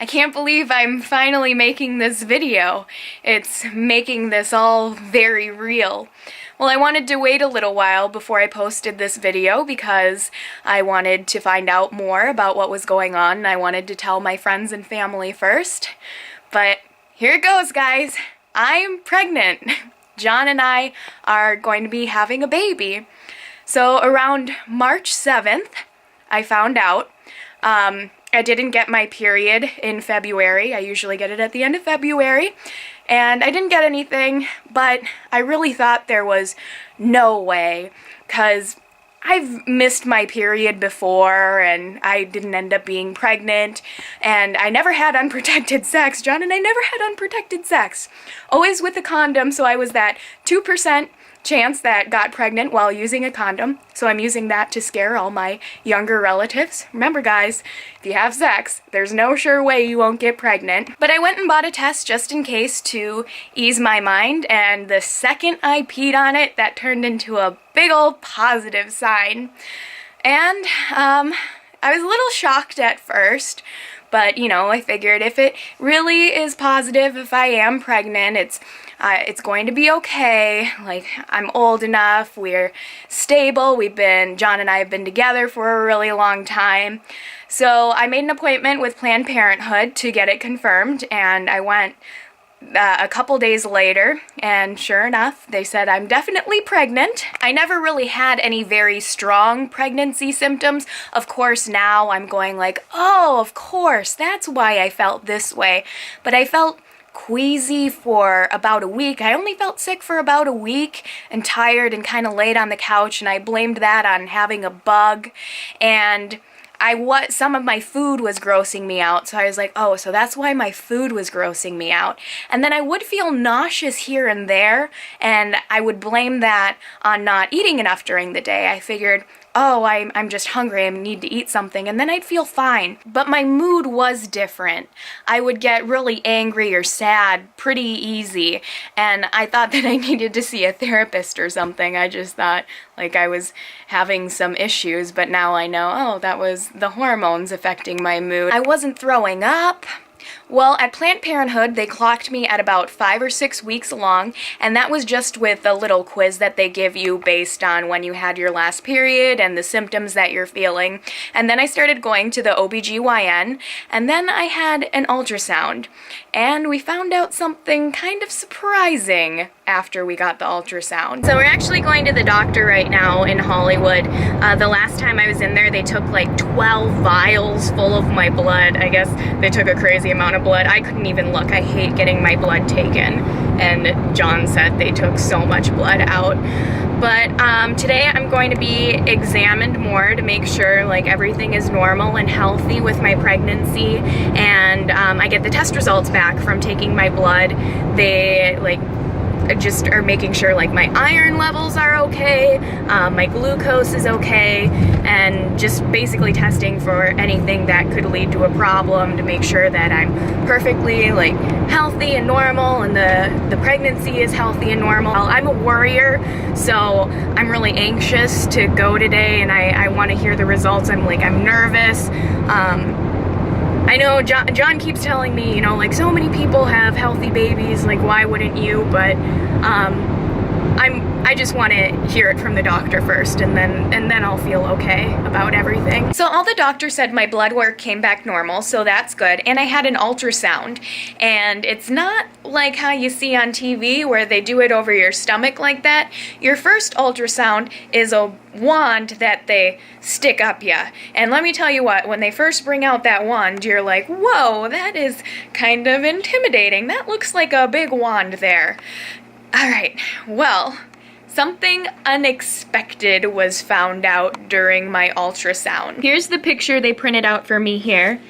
I can't believe I'm finally making this video. It's making this all very real. Well, I wanted to wait a little while before I posted this video because I wanted to find out more about what was going on, and I wanted to tell my friends and family first. But here it goes, guys. I'm pregnant. John and I are going to be having a baby. So around March 7th, I found out. I didn't get my period in February. I usually get it at the end of February. And I didn't get anything, but I really thought there was no way, because I've missed my period before, and I didn't end up being pregnant, and I never had unprotected sex. John and I never had unprotected sex. Always with a condom, so I was that 2% chance that got pregnant while using a condom, so I'm using that to scare all my younger relatives. Remember, guys, if you have sex, there's no sure way you won't get pregnant. But I went and bought a test just in case to ease my mind, and the second I peed on it, that turned into a big old positive sign. And I was a little shocked at first, but you know, I figured if it really is positive, if I am pregnant, it's going to be okay. Like, I'm old enough, we're stable, John and I have been together for a really long time. So I made an appointment with Planned Parenthood to get it confirmed, and I went a couple days later, and sure enough, they said I'm definitely pregnant. I never really had any very strong pregnancy symptoms. Of course, now I'm going like, oh, of course, that's why I felt this way. But I felt queasy for about a week. I only felt sick for about a week and tired and kind of laid on the couch, and I blamed that on having a bug. And some of my food was grossing me out, so I was like, oh, so that's why my food was grossing me out. And then I would feel nauseous here and there, and I would blame that on not eating enough during the day. I figured, oh, I'm just hungry, I need to eat something, and then I'd feel fine. But my mood was different. I would get really angry or sad pretty easy, and I thought that I needed to see a therapist or something. I just thought like I was having some issues, but now I know, oh, that was the hormones affecting my mood. I wasn't throwing up. Well, at Planned Parenthood, they clocked me at about 5 or 6 weeks along, and that was just with a little quiz that they give you based on when you had your last period and the symptoms that you're feeling. And then I started going to the OBGYN, and then I had an ultrasound, and we found out something kind of surprising after we got the ultrasound. So we're actually going to the doctor right now in Hollywood. The last time I was in there, they took like 12 vials full of my blood. I guess they took a crazy amount of blood. I couldn't even look. I hate getting my blood taken. And John said they took so much blood out. But today I'm going to be examined more to make sure like everything is normal and healthy with my pregnancy. And I get the test results back from taking my blood. They just are making sure like my iron levels are okay, my glucose is okay, and just basically testing for anything that could lead to a problem to make sure that I'm perfectly like healthy and normal, and the pregnancy is healthy and normal. I'm a worrier, so I'm really anxious to go today, and I want to hear the results. I'm nervous. I know John keeps telling me, you know, like, so many people have healthy babies, like, why wouldn't you? But I just want to hear it from the doctor first, and then I'll feel okay about everything. So all the doctor said, my blood work came back normal, so that's good. And I had an ultrasound, and it's not like how you see on TV where they do it over your stomach like that. Your first ultrasound is a wand that they stick up ya. And let me tell you what, when they first bring out that wand, you're like, whoa, that is kind of intimidating. That looks like a big wand there. Alright, well, something unexpected was found out during my ultrasound. Here's the picture they printed out for me here,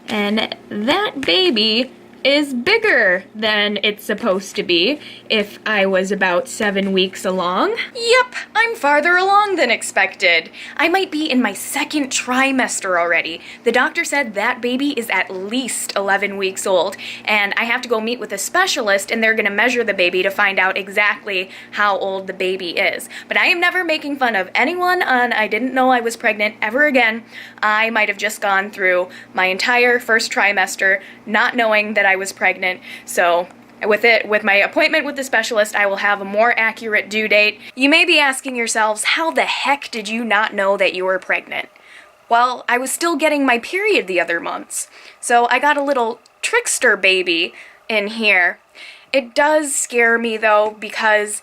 and that baby is bigger than it's supposed to be if I was about 7 weeks along. Yep, I'm farther along than expected. I might be in my second trimester already. The doctor said that baby is at least 11 weeks old, and I have to go meet with a specialist, and they're gonna measure the baby to find out exactly how old the baby is. But I am never making fun of anyone on I didn't know I was pregnant ever again. I might have just gone through my entire first trimester not knowing that I was pregnant, so with my appointment with the specialist, I will have a more accurate due date. You may be asking yourselves, how the heck did you not know that you were pregnant? Well, I was still getting my period the other months, so I got a little trickster baby in here. It does scare me though, because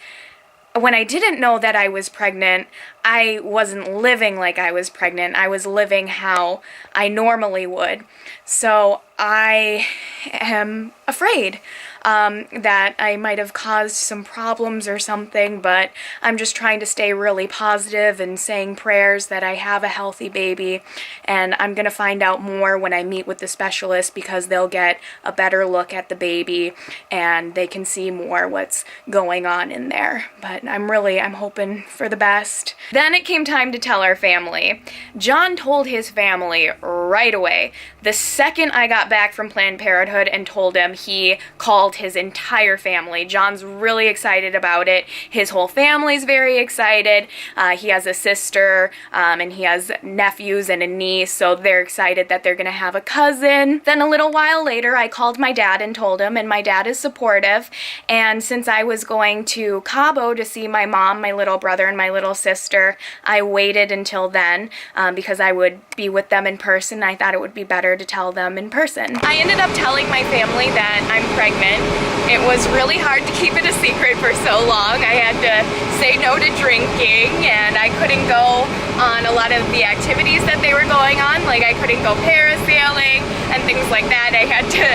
when I didn't know that I was pregnant, I wasn't living like I was pregnant. I was living how I normally would. So I am afraid that I might have caused some problems or something, but I'm just trying to stay really positive and saying prayers that I have a healthy baby, and I'm going to find out more when I meet with the specialist, because they'll get a better look at the baby and they can see more what's going on in there. But I'm hoping for the best. Then it came time to tell our family. John told his family right away. The second I got back from Planned Parenthood and told him, he called his entire family. John's really excited about it. His whole family's very excited. He has a sister, and he has nephews and a niece, so they're excited that they're gonna have a cousin. Then a little while later, I called my dad and told him, and my dad is supportive. And since I was going to Cabo to see my mom, my little brother, and my little sister, I waited until then because I would be with them in person. I thought it would be better to tell them in person. I ended up telling my family that I'm pregnant. It was really hard to keep it a secret for so long. I had to say no to drinking, and I couldn't go on a lot of the activities that they were going on. Like, I couldn't go parasailing and things like that. I had to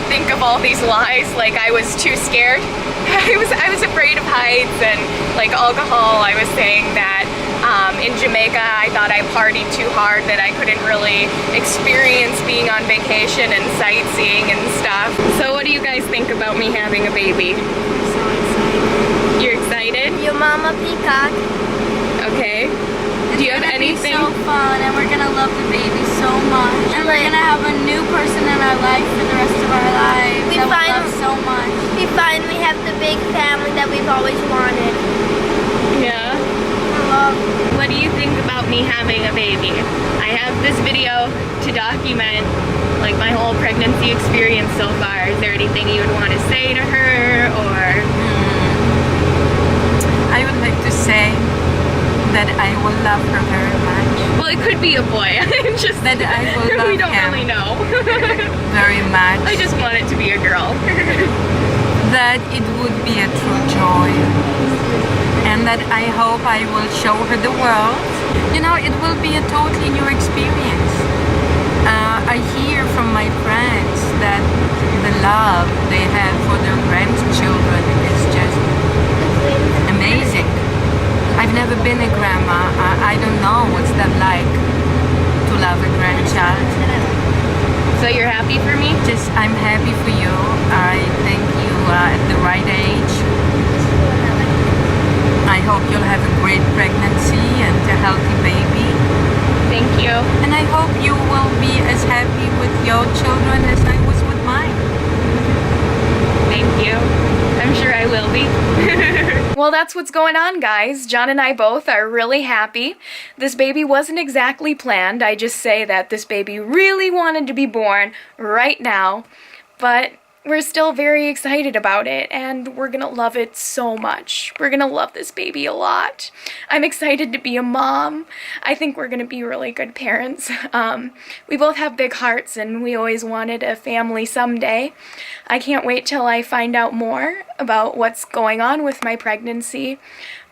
think of all these lies, like I was too scared. I was afraid of heights and like alcohol. I was saying that in Jamaica I thought I partied too hard, that I couldn't really experience being on vacation and sightseeing and stuff. So what do you guys think about me having a baby? So excited. You're excited? Your mama peacock. Okay. Do you have anything? It's so fun, and we're gonna love the baby so much. And we're gonna have a new person in our life for the rest of our lives. We love so much. We finally have the big family that we've always wanted. Yeah. I love. What do you think about me having a baby? I have this video to document like my whole pregnancy experience so far. Is there anything you would want to say to her, or? I would like to say that I will love her very much. Well, it could be a boy. Just that I will love we don't him really know. very much. I just want it to be a girl. That it would be a true joy, and that I hope I will show her the world. You know, it will be a totally new experience. I hear from my friends that the love they have for their grandchildren is just amazing. I've never been a grandma. I don't know what's that like to love a grandchild. So you're happy for me? Just, I'm happy for you. I think you are at the right age. I hope you'll have a great pregnancy and a healthy baby. Thank you. And I hope you will be as happy with your children as I was with mine. Thank you. I'm sure I will be. Well, that's what's going on, guys. John and I both are really happy. This baby wasn't exactly planned. I just say that this baby really wanted to be born right now, but we're still very excited about it, and we're gonna love it so much. We're gonna love this baby a lot. I'm excited to be a mom. I think we're gonna be really good parents. We both have big hearts, and we always wanted a family someday. I can't wait till I find out more about what's going on with my pregnancy,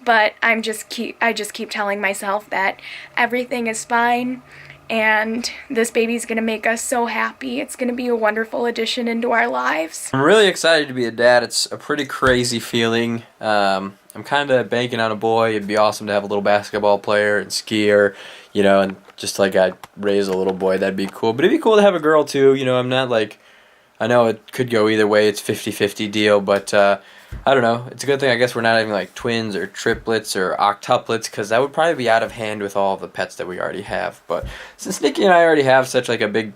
but I just keep telling myself that everything is fine. And this baby's gonna make us so happy. It's gonna be a wonderful addition into our lives. I'm really excited to be a dad. It's a pretty crazy feeling. I'm kind of banking on a boy. It'd be awesome to have a little basketball player and skier, you know, and just like I'd raise a little boy, that'd be cool. But it'd be cool to have a girl too, you know. I'm not like I know it could go either way. It's 50-50 deal, but I don't know. It's a good thing, I guess, we're not having like twins or triplets or octuplets, because that would probably be out of hand with all the pets that we already have. But since Nikki and I already have such like a big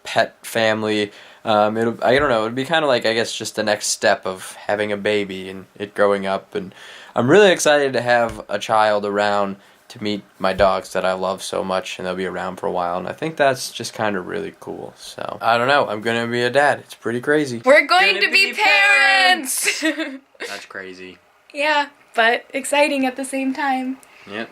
pet family, I don't know, it'd be kind of like, I guess, just the next step of having a baby and it growing up. And I'm really excited to have a child around to meet my dogs that I love so much, and they'll be around for a while, and I think that's just kind of really cool. So I don't know, I'm gonna be a dad. It's pretty crazy. We're going to be parents! That's crazy. Yeah, but exciting at the same time. Yep.